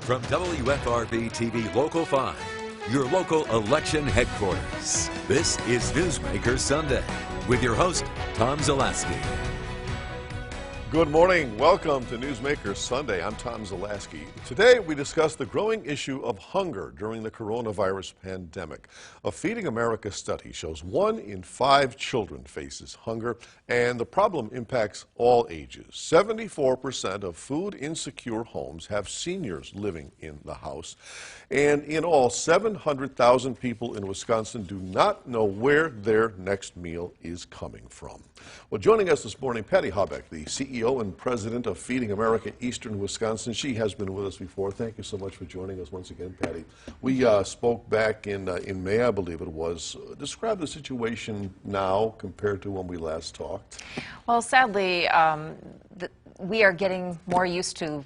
From WFRV TV Local 5, your local election headquarters, this is Newsmaker Sunday with your host, Tom Zalaski. Good morning. Welcome to Newsmaker Sunday. I'm Tom Zalaski. Today we discuss the growing issue of hunger during the coronavirus pandemic. A Feeding America study shows 1 in 5 children faces hunger, and the problem impacts all ages. 74% of food-insecure homes have seniors living in the house. And in all, 700,000 people in Wisconsin do not know where their next meal is coming from. Well, joining us this morning, Patty Habeck, the CEO and President of Feeding America Eastern Wisconsin. She has been with us before. Thank you so much for joining us once again, Patty. We spoke back in May, I believe it was. Describe the situation now compared to when we last talked. Well, sadly, we are getting more used to.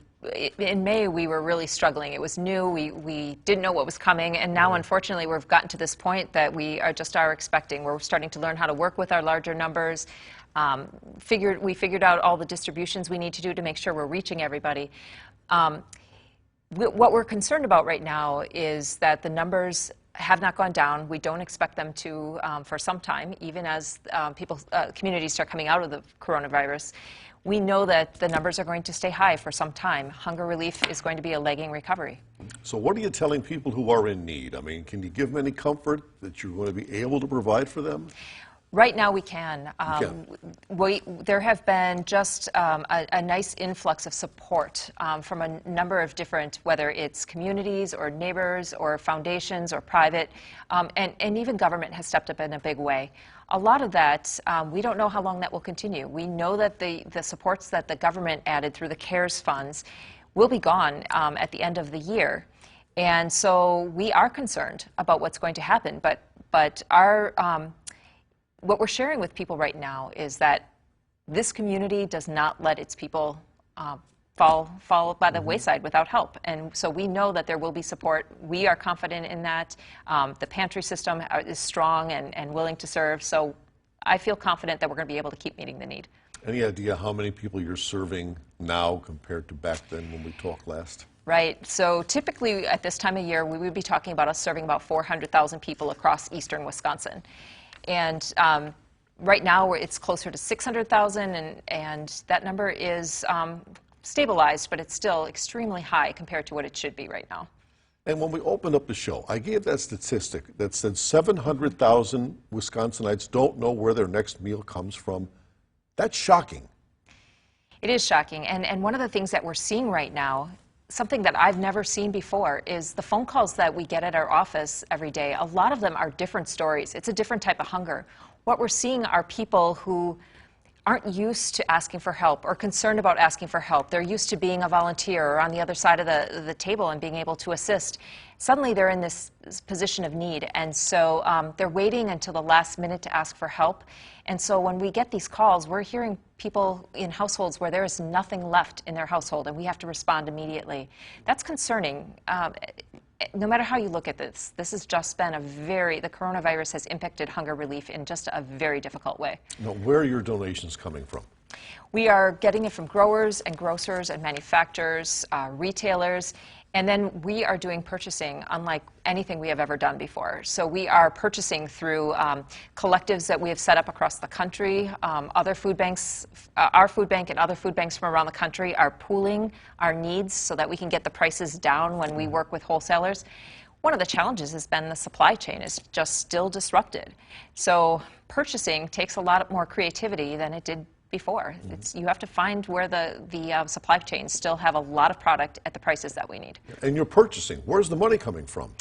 In May, we were really struggling. It was new. We didn't know what was coming, and now, unfortunately, we've gotten to this point that we are expecting. We're starting to learn how to work with our larger numbers. We figured out all the distributions we need to do to make sure we're reaching everybody. What we're concerned about right now is that the numbers have not gone down. We don't expect them to for some time, even as communities start coming out of the coronavirus. We know that the numbers are going to stay high for some time. Hunger relief is going to be a lagging recovery. So what are you telling people who are in need? I mean, can you give them any comfort that you're going to be able to provide for them? Right now we can. There have been just a nice influx of support from a number of different, whether it's communities or neighbors or foundations or private, and even government has stepped up in a big way. A lot of that, we don't know how long that will continue. We know that the supports that the government added through the CARES funds will be gone at the end of the year. And so we are concerned about what's going to happen, but what we're sharing with people right now is that this community does not let its people fall by the wayside without help. And so we know that there will be support. We are confident in that. The Pantry system is strong and willing to serve. So I feel confident that we're going to be able to keep meeting the need. Any idea how many people you're serving now compared to back then when we talked last? Right. So typically at this time of year, we would be talking about us serving about 400,000 people across eastern Wisconsin. And right now it's closer to 600,000, and that number is stabilized, but it's still extremely high compared to what it should be right now. And when we opened up the show, I gave that statistic that said 700,000 Wisconsinites don't know where their next meal comes from. That's shocking. It is shocking. And one of the things that we're seeing right now, something that I've never seen before, is the phone calls that we get at our office every day. A lot of them are different stories. It's a different type of hunger. What we're seeing are people who aren't used to asking for help or concerned about asking for help. They're used to being a volunteer or on the other side of the table and being able to assist. Suddenly they're in this position of need, and so they're waiting until the last minute to ask for help. And so when we get these calls, we're hearing people in households where there is nothing left in their household, and we have to respond immediately. That's concerning. No matter how you look at this, this has just been the coronavirus has impacted hunger relief in just a very difficult way. Now, where are your donations coming from? We are getting it from growers and grocers and manufacturers, retailers, and then we are doing purchasing unlike anything we have ever done before. So we are purchasing through collectives that we have set up across the country. Other food banks, our food bank and other food banks from around the country are pooling our needs so that we can get the prices down when we work with wholesalers. One of the challenges has been the supply chain is just still disrupted. So purchasing takes a lot more creativity than it did before. You have to find where the supply chains still have a lot of product at the prices that we need. And you're purchasing. Where's the money coming from?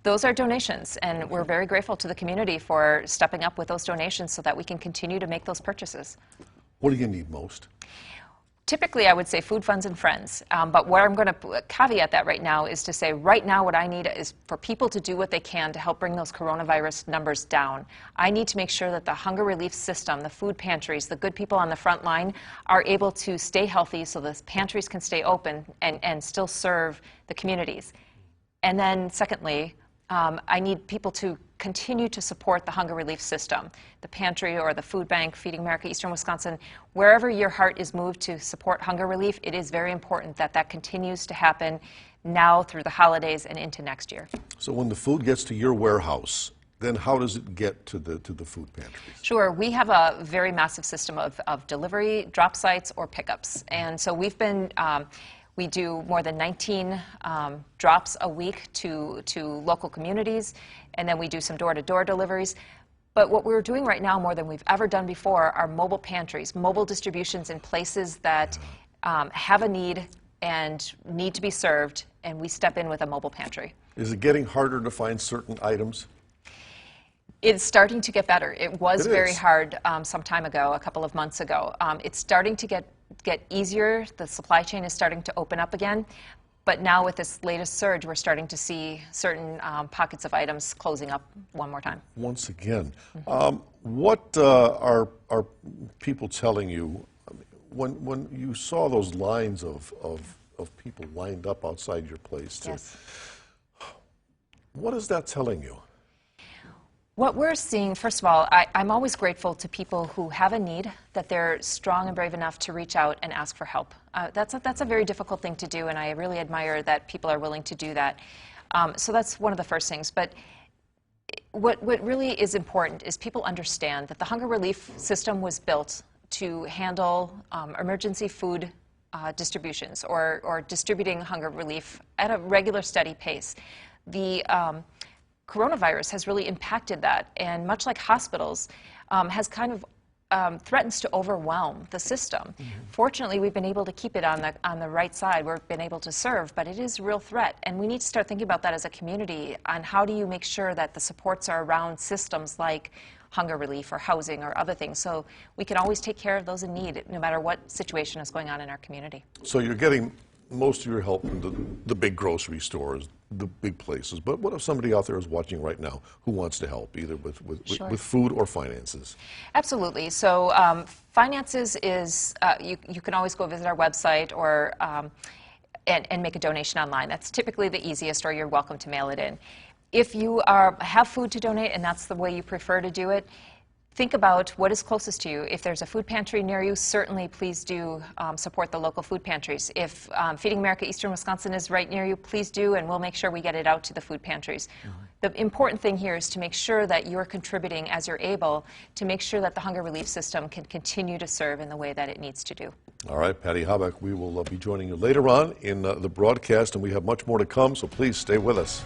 Those are donations, and we're very grateful to the community for stepping up with those donations so that we can continue to make those purchases. What do you need most? Typically, I would say food funds and friends, but where I'm going to caveat that right now is to say right now what I need is for people to do what they can to help bring those coronavirus numbers down. I need to make sure that the hunger relief system, the food pantries, the good people on the front line are able to stay healthy so the pantries can stay open and still serve the communities. And then secondly, I need people to continue to support the hunger relief system, the Pantry or the food bank, Feeding America, Eastern Wisconsin, wherever your heart is moved to support hunger relief, it is very important that that continues to happen now through the holidays and into next year. So when the food gets to your warehouse, then how does it get to the food pantries? Sure. We have a very massive system of delivery, drop sites, or pickups. And so we've been, we do more than 19 drops a week to local communities, and then we do some door-to-door deliveries. But what we're doing right now more than we've ever done before are mobile pantries, mobile distributions in places that have a need and need to be served, and we step in with a mobile pantry. Is it getting harder to find certain items? It's starting to get better. It was very hard some time ago, a couple of months ago. It's starting to get easier. The supply chain is starting to open up again. But now with this latest surge, we're starting to see certain pockets of items closing up one more time. Once again. What are people telling you when you saw those lines of people lined up outside your place? Yes. What is that telling you? What we're seeing, first of all, I'm always grateful to people who have a need, that they're strong and brave enough to reach out and ask for help. That's a very difficult thing to do, and I really admire that people are willing to do that. So that's one of the first things. But what really is important is people understand that the hunger relief system was built to handle emergency food distributions or distributing hunger relief at a regular, steady pace. The coronavirus has really impacted that, and much like hospitals, has kind of threatens to overwhelm the system. Fortunately, we've been able to keep it on the right side. We've been able to serve, but it is a real threat, and we need to start thinking about that as a community on how do you make sure that the supports are around systems like hunger relief or housing or other things, so we can always take care of those in need no matter what situation is going on in our community. So you're getting most of your help from the big grocery stores, the big places, but what if somebody out there is watching right now who wants to help, either with food or finances? Absolutely. So finances is, you can always go visit our website or and make a donation online. That's typically the easiest, or you're welcome to mail it in. If you have food to donate and that's the way you prefer to do it, think about what is closest to you. If there's a food pantry near you, certainly please do support the local food pantries. If Feeding America Eastern Wisconsin is right near you, please do, and we'll make sure we get it out to the food pantries. The important thing here is to make sure that you're contributing as you're able to make sure that the hunger relief system can continue to serve in the way that it needs to do. All right, Patty Habeck, we will be joining you later on in the broadcast, and we have much more to come, so please stay with us.